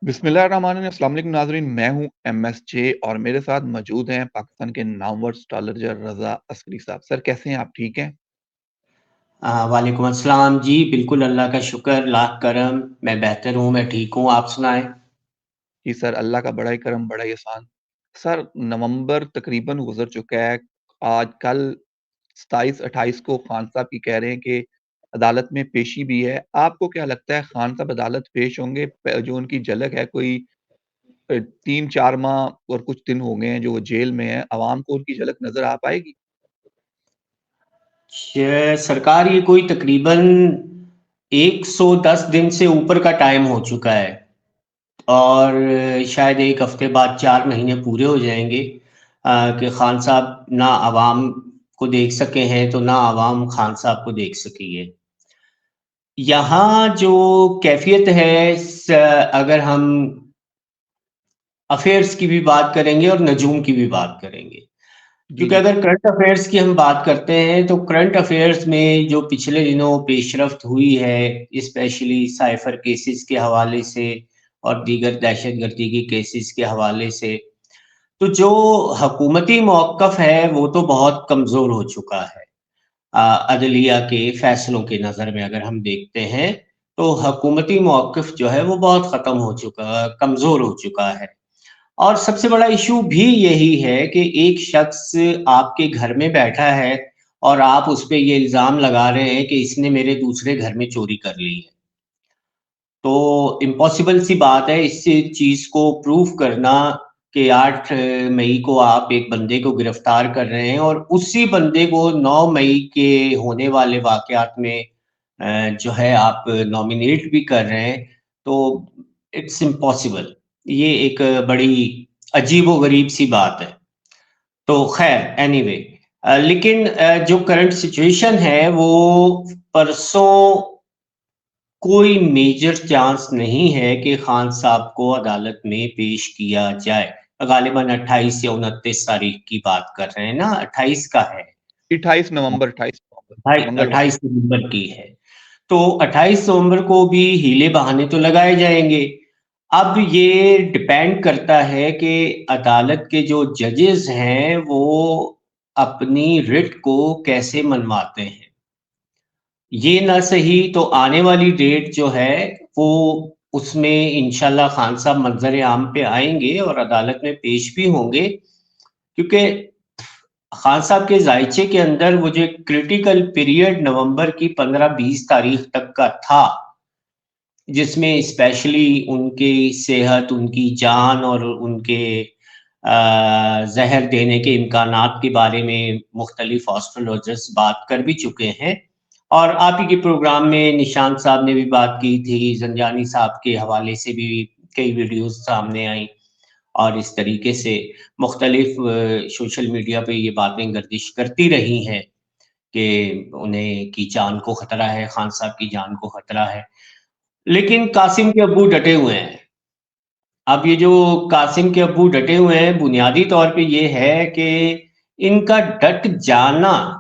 बिस्मिल्लाहिर्रहमानिर्रहीम। अस्सलाम वालेकुम नाज़रीन, मैं हूँ एमएसजे और मेरे साथ मौजूद हैं पाकिस्तान के नामवर एस्ट्रोलॉजर रज़ा अस्करी साहब। सर कैसे हैं आप, ठीक हैं? वालेकुम अस्सलाम जी, बिल्कुल अल्लाह का शुक्र, लाख करम, मैं बेहतर हूँ, मैं ठीक हूँ, आप सुनाएँ? जी सर, अल्लाह का बड़ा ही करम, बड़ा ही एहसान। सर नवंबर तकरीबन गुज़र चुका है। आज कल 27-28 को खान साहब की कह रहे हैं कि अदालत में पेशी भी है। आपको क्या लगता है खान साहब अदालत पेश होंगे? जो उनकी झलक है कोई 3-4 माह और कुछ दिन हो गए हैं जो वो जेल में हैं, अवाम को उनकी झलक नज़र आ पाएगी? सरकार ये कोई तकरीबन 110 दिन से ऊपर का टाइम हो चुका है और शायद 1 हफ्ते बाद 4 महीने पूरे हो जाएँगे कि खान साहब ना आवाम को देख सके हैं, तो ना आवाम खान साहब को देख सकी है। यहाँ जो कैफ़ियत है अगर हम अफ़ेयर्स की भी बात करेंगे और नजूम की भी बात करेंगे। जी, क्योंकि जी। अगर करंट अफ़ेयर्स की हम बात करते हैं, तो करंट अफ़ेयर्स में जो पिछले दिनों पेशरफ्त हुई है, स्पेशली साइफ़र केसेज़ के हवाले से और दीगर दहशतगर्दी के केसेज़ के हवाले से, तो जो हकूमती मौक़िफ़ है, वो तो बहुत कमज़ोर हो चुका है। अदलिया के फ़ैसलों की नज़र में अगर हम देखते हैं, तो हकूमती मौक़िफ़ जो है, वो बहुत ख़त्म हो चुका कमज़ोर हो चुका है। और सबसे बड़ा इश्यू भी यही है कि एक शख्स आपके घर में बैठा है और आप उस पे ये इल्ज़ाम लगा रहे हैं कि इसने मेरे दूसरे घर में चोरी कर ली है। तो इम्पॉसिबल सी बात है इस चीज़ को प्रूव करना कि 8 मई को आप एक बंदे को गिरफ्तार कर रहे हैं और उसी बंदे को 9 मई के होने वाले वाक़यात में जो है आप नॉमिनेट भी कर रहे हैं, तो इट्स इम्पॉसिबल। ये एक बड़ी अजीबो-गरीब सी बात है। तो ख़ैर एनीवे लेकिन जो करंट सिचुएशन है वो परसों कोई मेजर चांस नहीं है कि खान साहब को अदालत में पेश किया जाए। गालिबन 28 या 29 तारीख की बात कर रहे हैं ना? 28 का है। 28 नवंबर ढाई मंगलवार। 28 नवंबर की है। तो 28 नवंबर को भी हीले-बहाने तो लगाए जाएँगे। अब ये डिपेंड करता है कि अदालत के जो जजेस हैं, वो अपनी रिट को कैसे मनवाते हैं। ये ना सही तो आने वाली डेट जो है, वो उसमें इंशाल्लाह खान साहब मंज़र-ए-आम पे आएँगे और अदालत में पेश भी होंगे, क्योंकि खान साहब के ज़ायचे के अंदर वो जो क्रिटिकल पीरियड नवंबर की 15-20 तारीख तक का था, जिसमें स्पेशली उनकी सेहत, उनकी जान और उनके ज़हर देने के इम्कानात के बारे में मुख्तलिफ एस्ट्रोलॉजर्स बात कर भी चुके हैं। और आप ही के प्रोग्राम में निशांत साहब ने भी बात की थी, ज़ंजानी साहब के हवाले से भी कई वीडियोज़ सामने आईं और इस तरीके से मुख्तलिफ सोशल मीडिया पे ये बातें गर्दिश करती रही हैं कि उन्हें की जान को खतरा है, खान साहब की जान को खतरा है। लेकिन कासिम के अब्बू डटे हुए हैं। अब ये जो कासिम के अब्बू डटे हुए हैं, बुनियादी तौर पे ये है कि इनका डट जाना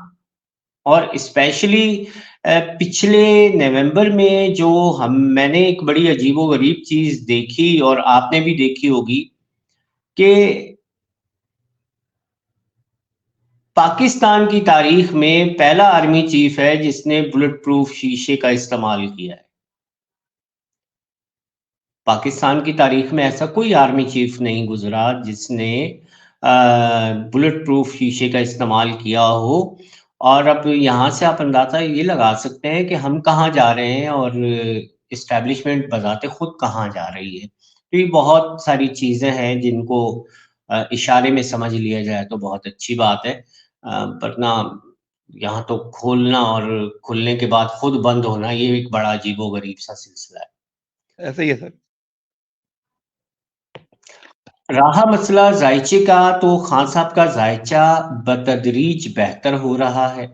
और स्पेशली पिछले नवंबर में जो हम मैंने एक बड़ी अजीबो-गरीब चीज़ देखी और आपने भी देखी होगी कि पाकिस्तान की तारीख में पहला आर्मी चीफ है जिसने बुलेट प्रूफ शीशे का इस्तेमाल किया है। पाकिस्तान की तारीख में ऐसा कोई आर्मी चीफ नहीं गुज़रा जिसने बुलेट प्रूफ शीशे का इस्तेमाल किया हो। और अब यहाँ से आप अंदाज़ा ये लगा सकते हैं कि हम कहाँ जा रहे हैं और एस्टेब्लिशमेंट बज़ाते खुद कहाँ जा रही है। तो ये बहुत सारी चीज़ें हैं जिनको इशारे में समझ लिया जाए तो बहुत अच्छी बात है। वरना यहाँ तो खोलना और खुलने के बाद खुद बंद होना ये एक बड़ा अजीबो-गरीब सा सिलसिला है। ऐसा ही है सर। रहा मसला ज़ायचे का, तो खान साहब का ज़ायचा बतदरीज बेहतर हो रहा है।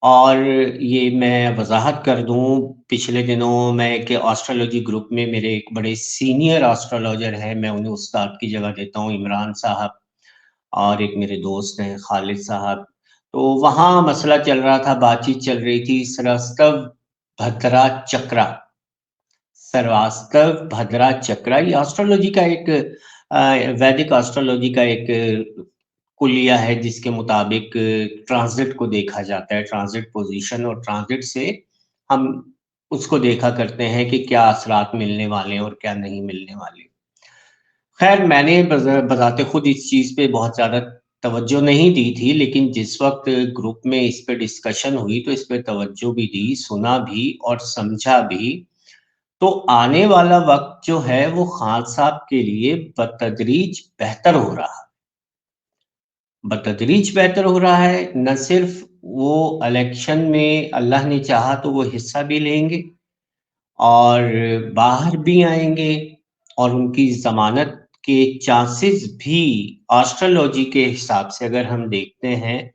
और ये मैं वज़ाहत कर दूँ, पिछले दिनों मैं एक एस्ट्रोलॉजी ग्रुप में मेरे एक बड़े सीनियर एस्ट्रोलॉजर हैं, मैं उन्हें उस्ताद की जगह देता हूँ, इमरान साहब, और एक मेरे दोस्त हैं खालिद साहब। तो वहाँ मसला चल रहा था, बातचीत चल रही थी, सरस्तव भद्रा चक्रा। श्रीवास्तव भद्रा चक्रा, ये एस्ट्रोलॉजी का एक वैदिक एस्ट्रोलॉजी का एक कुलिया है जिसके मुताबिक ट्रांजिट को देखा जाता है, ट्रांजिट पोजीशन, और ट्रांजिट से हम उसको देखा करते हैं कि क्या असरात मिलने वाले हैं और क्या नहीं मिलने वाले। खैर मैंने बजाते खुद इस चीज़ पे बहुत ज़्यादा तवज्जो नहीं दी थी, लेकिन जिस वक़्त ग्रुप में इस पे डिस्कशन हुई तो इस पे तवज्जो भी दी, सुना भी और समझा भी। तो आने वाला वक़्त जो है वो खान साहब के लिए बतदरीज बेहतर हो रहा है। बतदरीज बेहतर हो रहा है, न सिर्फ़ वो इलेक्शन में अल्लाह ने चाहा तो वो हिस्सा भी लेंगे और बाहर भी आएँगे, और उनकी ज़मानत के चांसेस भी एस्ट्रोलॉजी के हिसाब से अगर हम देखते हैं,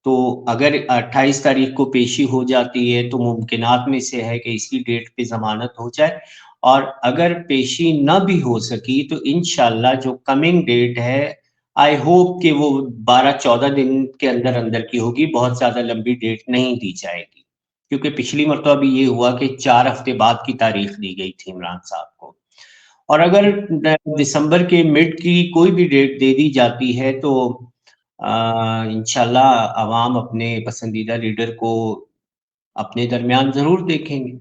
तो अगर 28 तारीख को पेशी हो जाती है तो मुमकिनात में से है कि इसी डेट पे ज़मानत हो जाए, और अगर पेशी ना भी हो सकी तो इंशाल्लाह जो कमिंग डेट है, आई होप कि वो 12-14 दिन के अंदर-अंदर की होगी, बहुत ज़्यादा लंबी डेट नहीं दी जाएगी। क्योंकि पिछली मर्तबा भी ये हुआ कि 4 हफ्ते बाद की तारीख दी गई थी इमरान साहब को। और अगर दिसंबर के मिड की कोई भी डेट दे दी जाती है तो इंशाल्लाह अवाम अपने पसंदीदा लीडर को अपने दरमियान ज़रूर देखेंगे।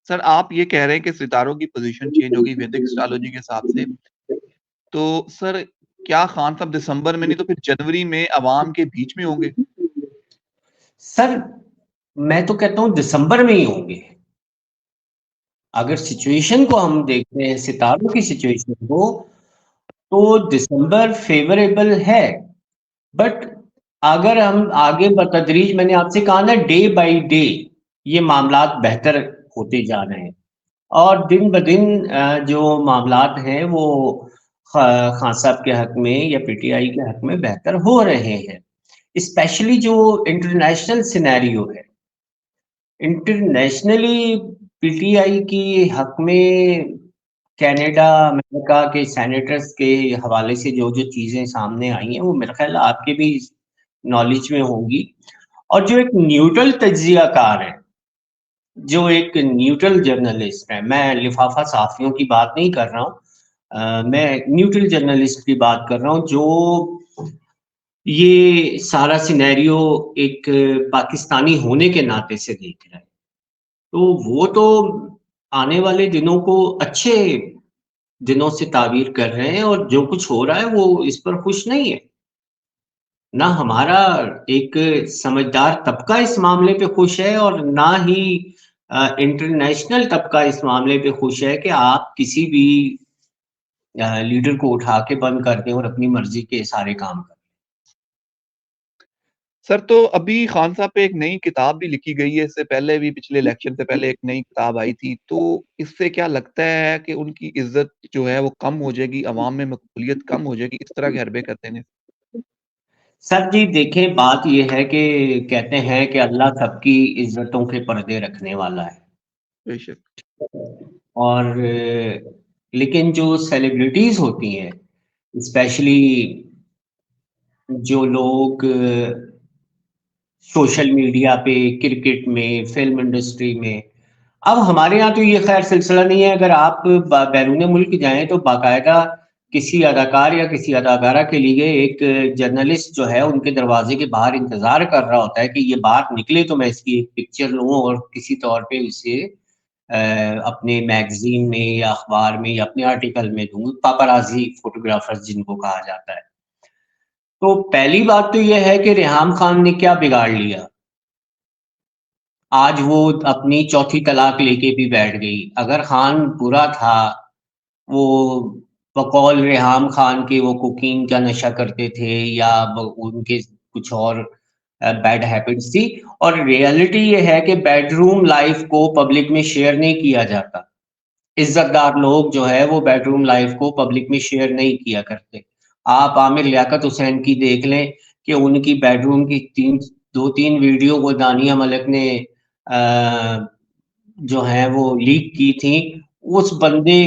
सर आप ये कह रहे हैं कि सितारों की पोज़ीशन चेंज होगी वैदिक एस्ट्रोलॉजी के हिसाब से। तो सर क्या खान साहब दिसंबर में नहीं तो फिर जनवरी में अवाम के बीच में होंगे? सर, मैं तो कहता हूँ दिसंबर में ही होंगे। अगर सिचुएशन को हम देखते हैं, सितारों की सिचुएशन को, तो दिसंबर फ़ेवरेबल है। बट अगर हम आगे बतदरीज, मैंने आपसे कहा ना, डे बाय डे ये मामलात बेहतर होते जा रहे हैं, और दिन ब दिन जो मामलात हैं वो खान साहब के हक में या पीटीआई के हक में बेहतर हो रहे हैं। स्पेशली जो इंटरनेशनल सिनेरियो है, इंटरनेशनली पीटीआई की हक में कनाडा, अमेरिका के सेनेटर्स के हवाले से जो-जो चीज़ें सामने आई हैं, वो मेरा ख़्याल है आपके भी नॉलेज में होंगी। और जो एक न्यूट्रल तज्ज़ियाकार है, जो एक न्यूट्रल जर्नलिस्ट है, मैं लिफ़ाफ़ा सहाफ़ियों की बात नहीं कर रहा हूँ, मैं न्यूट्रल जर्नलिस्ट की बात कर रहा हूँ, जो ये सारा सिनेरियो एक पाकिस्तानी होने के नाते से देख रहा है। तो वो तो आने वाले दिनों को अच्छे दिनों से ताबीर कर रहे हैं, और जो कुछ हो रहा है वो इस पर खुश नहीं है। ना हमारा एक समझदार तबका इस मामले पे खुश है, और ना ही इंटरनेशनल तबका इस मामले पे खुश है कि आप किसी भी लीडर को उठा के बंद कर दें और अपनी मर्ज़ी के सारे काम करें। सर तो अभी खान साहब पे एक नई किताब भी लिखी गई है, इससे पहले भी पिछले इलेक्शन से पहले एक नई किताब आई थी, तो इससे क्या लगता है कि उनकी इज़्ज़त जो है वो कम हो जाएगी, अवाम में मकबूलियत कम हो जाएगी, इस तरह के हरबे करते हैं? सर जी देखें, बात ये है कि कहते हैं कि अल्लाह सबकी इज़्ज़तों के पर्दे रखने वाला है। बेशक। और लेकिन जो सेलिब्रिटीज़ होती हैं, स्पेशली जो लोग सोशल मीडिया पे, क्रिकेट में, फ़िल्म इंडस्ट्री में, अब हमारे यहाँ तो ये ख़ैर सिलसिला नहीं है, अगर आप बैरून मुल्क जाएँ तो बाकायदा किसी अदाकार या किसी अदाकारा के लिए एक जर्नलिस्ट जो है उनके दरवाज़े के बाहर इंतज़ार कर रहा होता है कि ये बाहर निकले तो मैं इसकी एक पिक्चर लूँ और किसी तौर पे इसे अपने मैगज़ीन में या अखबार में या अपने आर्टिकल में दूँ, पापाराज़ी फ़ोटोग्राफ़र्स जिनको कहा जाता है। तो पहली बात तो ये है कि रेहाम खान ने क्या बिगाड़ लिया? आज वो अपनी चौथी तलाक लेके भी बैठ गई। अगर खान बुरा था, वो बकौल रेहाम खान के वो कोकीन का नशा करते थे या उनके कुछ और बैड हैबिट्स थी, और रियलिटी ये है कि बेडरूम लाइफ को पब्लिक में शेयर नहीं किया जाता। इज्जतदार लोग जो है वो बेडरूम लाइफ को पब्लिक में शेयर नहीं किया करते। आप आमिर लियाकत हुसैन की देख लें कि उनकी बेडरूम की 2-3 वीडियो को दानिया मलिक ने जो है वो लीक की थी। उस बंदे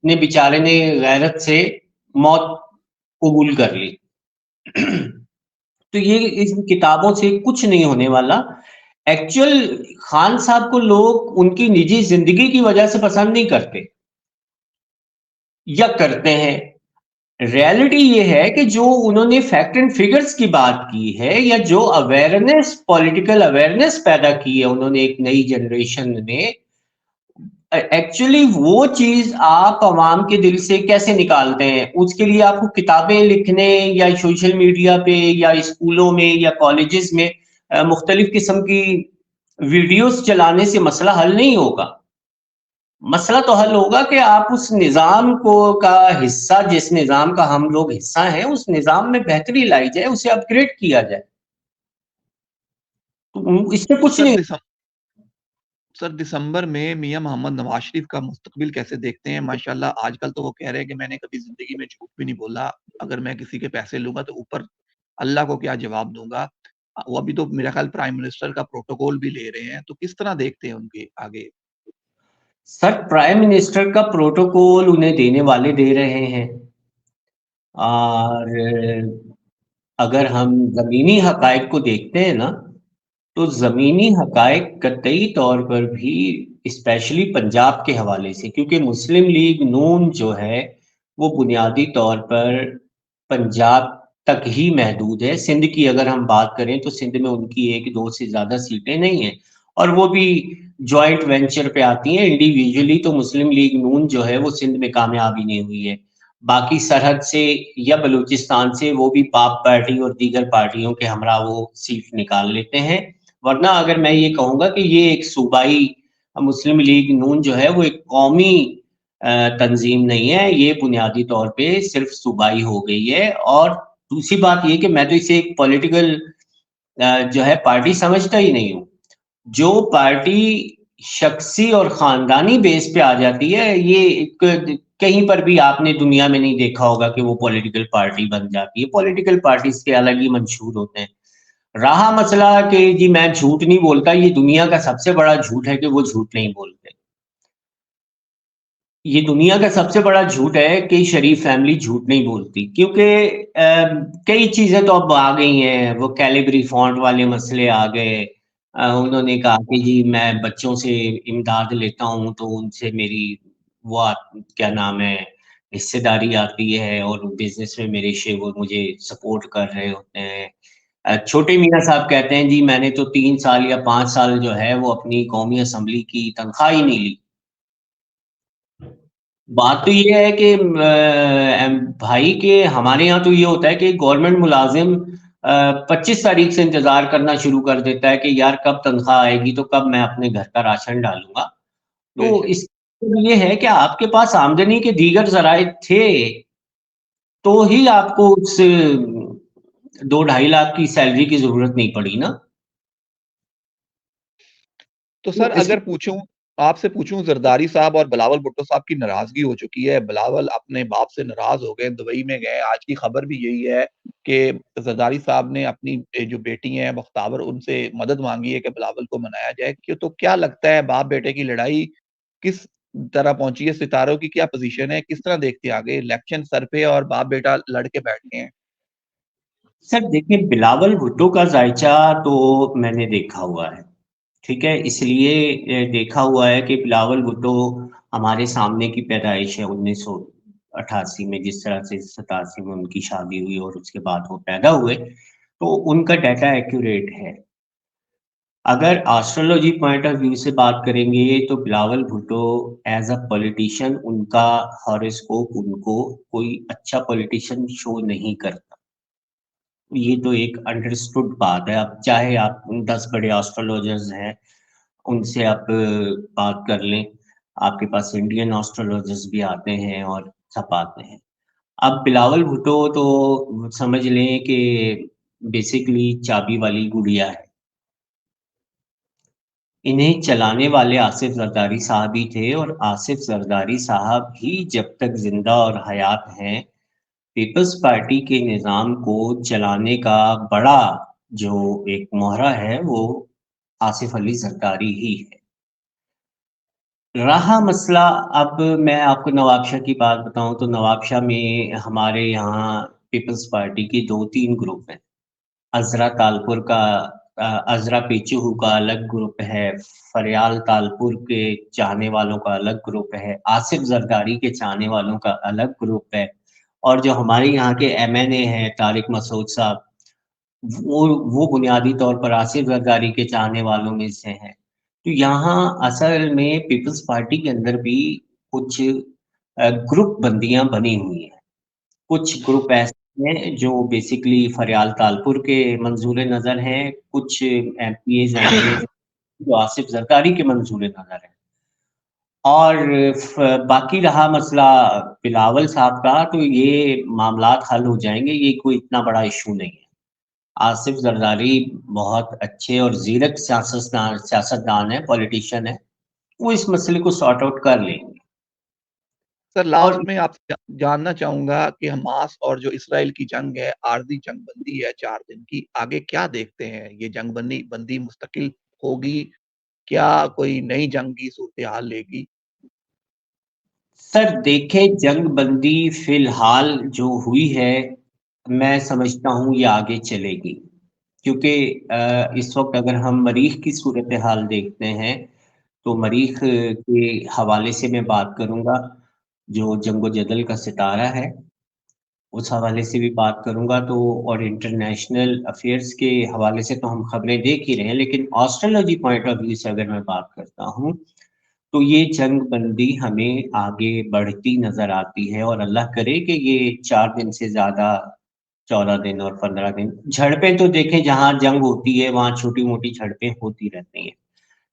ने, बेचारे ने, गैरत से मौत कबूल कर ली। तो ये इन किताबों से कुछ नहीं होने वाला। ایکچوئل خان صاحب کو لوگ ان کی نجی زندگی کی وجہ سے پسند نہیں کرتے یا کرتے ہیں. ریالٹی یہ ہے کہ جو انہوں نے فیکٹ اینڈ فگرز کی بات کی ہے یا جو اویئرنیس پولیٹیکل اویئرنیس پیدا کی ہے انہوں نے ایک نئی جنریشن میں، ایکچولی وہ چیز آپ عوام کے دل سے کیسے نکالتے ہیں؟ اس کے لیے آپ کو کتابیں لکھنے یا سوشل میڈیا پہ یا اسکولوں میں یا کالجز میں مختلف قسم کی ویڈیوز چلانے سے مسئلہ حل نہیں ہوگا. مسئلہ تو حل ہوگا کہ آپ اس نظام کو کا حصہ، جس نظام کا ہم لوگ حصہ ہیں، اس نظام میں بہتری لائی جائے، اسے اپ گریڈ کیا جائے. اس سے تو کچھ نہیں. سر دسمبر میں میاں محمد نواز شریف کا مستقبل کیسے دیکھتے ہیں؟ ماشاءاللہ آج کل تو وہ کہہ رہے ہیں کہ میں نے کبھی زندگی میں جھوٹ بھی نہیں بولا، اگر میں کسی کے پیسے لوں گا تو اوپر اللہ کو کیا جواب دوں گا. وہ ابھی تو میرا خیال پرائم منسٹر کا پروٹوکول بھی لے رہے ہیں، تو کس طرح دیکھتے ہیں ان کے آگے؟ سر پرائم منسٹر کا پروٹوکول انہیں دینے والے دے رہے ہیں، اور اگر ہم زمینی حقائق کو دیکھتے ہیں نا تو زمینی حقائق قطعی طور پر بھی اسپیشلی پنجاب کے حوالے سے، کیونکہ مسلم لیگ نون جو ہے وہ بنیادی طور پر پنجاب تک ہی محدود ہے. سندھ کی اگر ہم بات کریں تو سندھ میں ان کی ایک دو سے زیادہ سیٹیں نہیں ہیں، اور وہ بھی جوائنٹ وینچر پہ آتی ہیں. انڈیویجولی تو مسلم لیگ نون جو ہے وہ سندھ میں کامیابی نہیں ہوئی ہے. باقی سرحد سے یا بلوچستان سے وہ بھی پاپ پارٹی اور دیگر پارٹیوں کے ہمراہ وہ سیٹ نکال لیتے ہیں. ورنہ اگر میں یہ کہوں گا کہ یہ ایک صوبائی مسلم لیگ نون جو ہے وہ ایک قومی تنظیم نہیں ہے، یہ بنیادی طور پہ صرف صوبائی ہو گئی ہے. اور دوسری بات یہ کہ میں تو اسے ایک پولیٹیکل جو ہے پارٹی سمجھتا ہی نہیں ہوں. جو پارٹی شخصی اور خاندانی بیس پہ آ جاتی ہے، یہ کہیں پر بھی آپ نے دنیا میں نہیں دیکھا ہوگا کہ وہ پولیٹیکل پارٹی بن جاتی ہے. پولیٹیکل پارٹیز کے الگ ہی منشور ہوتے ہیں. رہا مسئلہ کہ جی میں جھوٹ نہیں بولتا، یہ دنیا کا سب سے بڑا جھوٹ ہے کہ وہ جھوٹ نہیں بولتے. یہ دنیا کا سب سے بڑا جھوٹ ہے کہ شریف فیملی جھوٹ نہیں بولتی، کیونکہ کئی چیزیں تو اب آ گئی ہیں. وہ کیلیبری فونٹ والے مسئلے آ گئے. انہوں نے کہا کہ جی میں بچوں سے امداد لیتا ہوں تو ان سے میری وہ کیا نام ہے حصے داری آتی ہے، اور بزنس میں میرے وہ مجھے سپورٹ کر رہے ہوتے ہیں. چھوٹے میاں صاحب کہتے ہیں جی میں نے تو 3 سال یا 5 سال جو ہے وہ اپنی قومی اسمبلی کی تنخواہ ہی نہیں لی. بات تو یہ ہے کہ بھائی کہ ہمارے یہاں تو یہ ہوتا ہے کہ گورنمنٹ ملازم 25 تاریخ سے انتظار کرنا شروع کر دیتا ہے کہ یار کب تنخواہ آئے گی تو کب میں اپنے گھر کا راشن ڈالوں گا. بے تو شک. اس یہ ہے کہ آپ کے پاس آمدنی کے دیگر ذرائع تھے تو ہی آپ کو اس 2-2.5 لاکھ کی سیلری کی ضرورت نہیں پڑی نا. تو تو سر اس اگر پوچھوں، آپ سے پوچھوں، زرداری صاحب اور بلاول بھٹو صاحب کی ناراضگی ہو چکی ہے، بلاول اپنے باپ سے ناراض ہو گئے، دبئی میں گئے. آج کی خبر بھی یہی ہے کہ زرداری صاحب نے اپنی جو بیٹی ہیں بختاور ان سے مدد مانگی ہے کہ بلاول کو منایا جائے. تو کیا لگتا ہے باپ بیٹے کی لڑائی کس طرح پہنچی ہے؟ ستاروں کی کیا پوزیشن ہے؟ کس طرح دیکھتے ہیں آگے؟ الیکشن سر پہ اور باپ بیٹا لڑ کے بیٹھ گئے ہیں. سر دیکھیں بلاول بھٹو کا ذائچہ تو میں نے دیکھا ہوا ہے، ٹھیک ہے. اس لیے دیکھا ہوا ہے کہ بلاول بھٹو ہمارے سامنے کی پیدائش ہے 1988 میں، جس طرح سے 87 میں ان کی شادی ہوئی اور اس کے بعد وہ پیدا ہوئے، تو ان کا ڈیٹا ایکوریٹ ہے. اگر آسٹرولوجی پوائنٹ آف ویو سے بات کریں گے تو Bilawal Bhutto as a politician ان کا ہاروسکوپ ان کو کوئی اچھا پولیٹیشین شو نہیں کرتا. یہ تو ایک انڈرسٹوڈ بات ہے. اب چاہے آپ 10 بڑے آسٹرولوجرز ہیں ان سے آپ بات کر لیں، آپ کے پاس انڈین آسٹرولوجرز بھی آتے ہیں اور سب آتے ہیں. اب بلاول بھٹو تو سمجھ لیں کہ بیسیکلی چابی والی گڑیا ہے. انہیں چلانے والے آصف زرداری صاحب ہی تھے، اور آصف زرداری صاحب ہی جب تک زندہ اور حیات ہیں پیپلز پارٹی کے نظام کو چلانے کا بڑا جو ایک مہرہ ہے وہ آصف علی زرداری ہی ہے. رہا مسئلہ، اب میں آپ کو نواب شاہ کی بات بتاؤں تو نواب شاہ میں ہمارے یہاں پیپلز پارٹی کے 2-3 گروپ ہیں. عذرا تالپور کا अज़रा पेचुहू का अलग ग्रुप है, फरियाल तालपुर के चाहने वालों का अलग ग्रुप है, आसिफ ज़रदारी के चाहने वालों का अलग ग्रुप है, और जो हमारे यहाँ के एमएनए हैं तारिक मसूद साहब, वो बुनियादी तौर पर आसिफ ज़रदारी के चाहने वालों में से हैं। तो यहाँ असल में पीपल्स पार्टी के अंदर भी कुछ ग्रुप बंदियाँ बनी हुई हैं। कुछ ग्रुप ऐसे हैं जो बेसिकली फरियाल तालपुर के मंज़ूर नज़र हैं, कुछ एमपीज़, एमएलएज़ जो आसिफ ज़रदारी के मंज़ूर नज़र हैं। और बाकी रहा मसला बिलावल साहब का, तो ये मामलात हल हो जाएँगे, ये कोई इतना बड़ा इश्यू नहीं है। आसिफ ज़रदारी बहुत अच्छे और ज़ीरक सियासतदान है, पॉलिटिशियन है, वो इस मसले को सॉर्ट आउट कर लेंगे। सर और लास्ट में आपसे जानना चाहूँगा कि हमास और जो इसराइल की जंग है, आरज़ी जंगबंदी है 4 दिन की, आगे क्या देखते हैं? ये जंगबंदी बंदी मुस्तकिल होगी? क्या कोई नई जंग की सूरत-ए-हाल लेगी? सर देखें, जंग बंदी फ़िलहाल जो हुई है, मैं समझता हूँ ये आगे चलेगी। क्योंकि इस वक़्त अगर हम मरीख़ की सूरत-ए-हाल देखते हैं, तो मरीख़ के हवाले से मैं बात करूँगा, जो जंग-ओ-जदल का सितारा है, उस हवाले से भी बात करूँगा। तो और इंटरनेशनल अफ़ेयर्स के हवाले से तो हम खबरें देख ही रहे हैं, लेकिन एस्ट्रोलॉजी पॉइंट ऑफ व्यू से अगर मैं बात करता हूँ, तो ये जंग बंदी हमें आगे बढ़ती नज़र आती है, और अल्लाह करे कि ये 4 दिन से ज़्यादा, 14 दिन और 15 दिन, झड़पें तो देखें जहाँ जंग होती है वहाँ छोटी-मोटी झड़पें होती रहती हैं।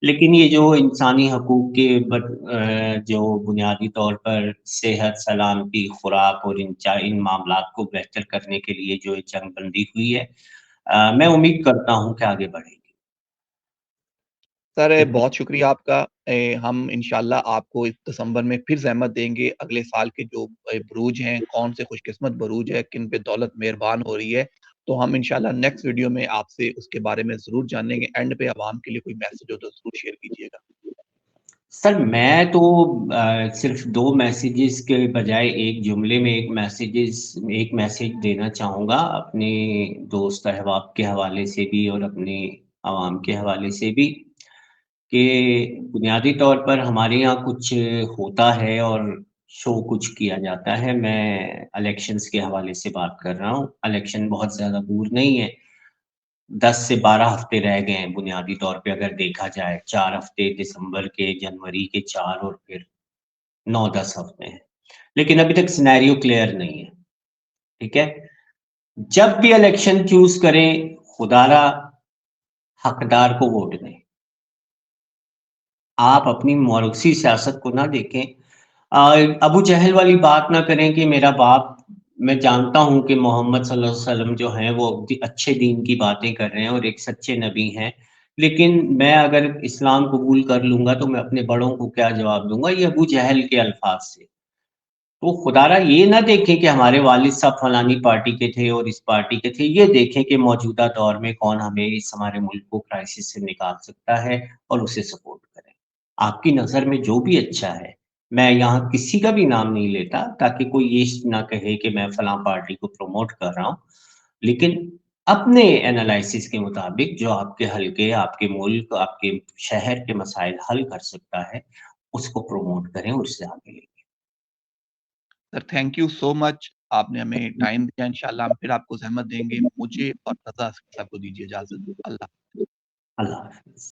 लेकिन ये जो इंसानी हकूक़ के जो बुनियादी तौर पर सेहत, सलामती, खुराक और इन मामलात को बेहतर करने के लिए जो ये जंग बंदी हुई है, मैं उम्मीद करता हूँ कि आगे बढ़ेगी। सर बहुत शुक्रिया आपका। हम इंशाल्लाह आपको इस दिसंबर में फिर ज़हमत देंगे, अगले साल के जो बुरूज हैं, कौन से खुशकिस्मत बुरूज है, किन पे दौलत मेहरबान हो रही है, तो हम इंशाल्लाह नेक्स्ट वीडियो में आपसे उसके बारे में ज़रूर जानेंगे। एंड पे अवाम के लिए कोई मैसेज हो तो ज़रूर शेयर कीजिएगा। सर मैं तो सिर्फ़ 2 मैसेजेस के बजाय एक जुमले में एक मैसेज देना चाहूँगा, अपने दोस्त अहबाब के हवाले से भी और अपने अवाम के हवाले से भी, कि बुनियादी तौर पर हमारे यहाँ कुछ होता है और शो कुछ किया जाता है। मैं इलेक्शंस के हवाले से बात कर रहा हूँ। इलेक्शन बहुत ज़्यादा दूर नहीं है, 10 से 12 हफ़्ते रह गए हैं बुनियादी तौर पे अगर देखा जाए। 4 हफ़्ते दिसंबर के, जनवरी के 4 और फिर 9-10 हफ़्ते हैं। लेकिन अभी तक सिनेरियो क्लियर नहीं है, ठीक है? जब भी इलेक्शन चूज़ करें, खुदारा हकदार को वोट दें। आप अपनी मोरूसी सियासत को ना देखें। अबू जहल वाली बात ना करें कि मेरा बाप, मैं जानता हूँ कि मोहम्मद सल्लल्लाहु अलैहि वसल्लम जो हैं वो अच्छे दीन की बातें कर रहे हैं और एक सच्चे नबी हैं। लेकिन मैं अगर इस्लाम कबूल कर लूँगा तो मैं अपने बड़ों को क्या जवाब दूँगा? ये अबू जहल के अल्फाज़ से। तो खुदारा ये ना देखें कि हमारे वालिद साहब फलानी पार्टी के थे और इस पार्टी के थे, ये देखें कि मौजूदा दौर में कौन हमें इस हमारे मुल्क को क्राइसिस से निकाल सकता है और उसे सपोर्ट करें। आपकी नज़र में जो भी अच्छा है, मैं यहाँ किसी का भी नाम नहीं लेता ताकि कोई ये ना कहे कि मैं फलाँ पार्टी को प्रमोट कर रहा हूँ। लेकिन अपने एनालिसिस के मुताबिक जो आपके हल्के, आपके मुल्क, आपके शहर के मसाइल हल कर सकता है, उसको प्रमोट करें और उससे आगे लें। Sir thank you so much. आपने हमें टाइम दिया, इंशाल्लाह हम फिर आपको ज़हमत देंगे। मुझे और रज़ा साहब को दीजिए इजाज़त। अल्लाह अल्लाह हाफ़िज़।